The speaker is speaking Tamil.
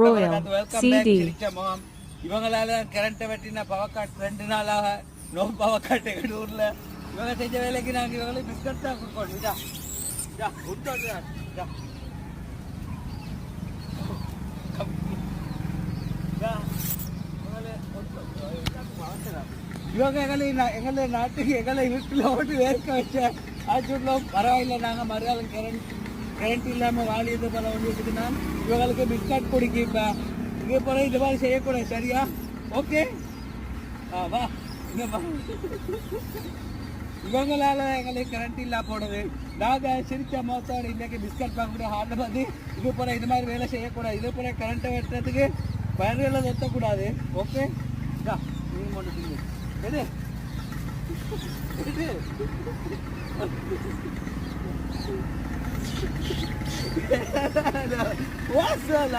Royal CD. இவங்களால கரண்ட்டை வெட்டின பவர் கட் 2 நாளாக நோ பவர் கட் எங்கள் ஊரில் இவங்க செஞ்ச வேலைக்கு நாங்கள் இவங்களுக்கு பிஸ்கட் தான் கொடுக்கணும். இதா இதா விட்டோம் இதா இவங்க எங்களை நாட்டுக்கு எங்களை வீட்டில் ஓட்டு வேர்க்க வச்ச ஆச்சுட்லும் பரவாயில்லை. நாங்கள் மறுநாள் கரண்ட் இல்லாமல் வாழியது போல வந்துட்டுன்னா இவங்களுக்கு பிஸ்கட் குடிக்கு இப்போ இதே போல இது மாதிரி செய்யக்கூடாது. சரியா? ஓகே வா இங்க இவங்களால எங்களுக்கு கரண்ட் இல்லா போடுது. நாங்கள் சிரிச்ச மோத்தோட இன்றைக்கி பிஸ்கட் பார்க்கக்கூடிய ஹார்ட் வந்து இது போல இது மாதிரி வேலை செய்யக்கூடாது. இதே போல கரண்ட்டை வெட்டுறதுக்கு பயன்களை வெட்டக்கூடாது. ஓகே நீ மட்டும் எது What's up?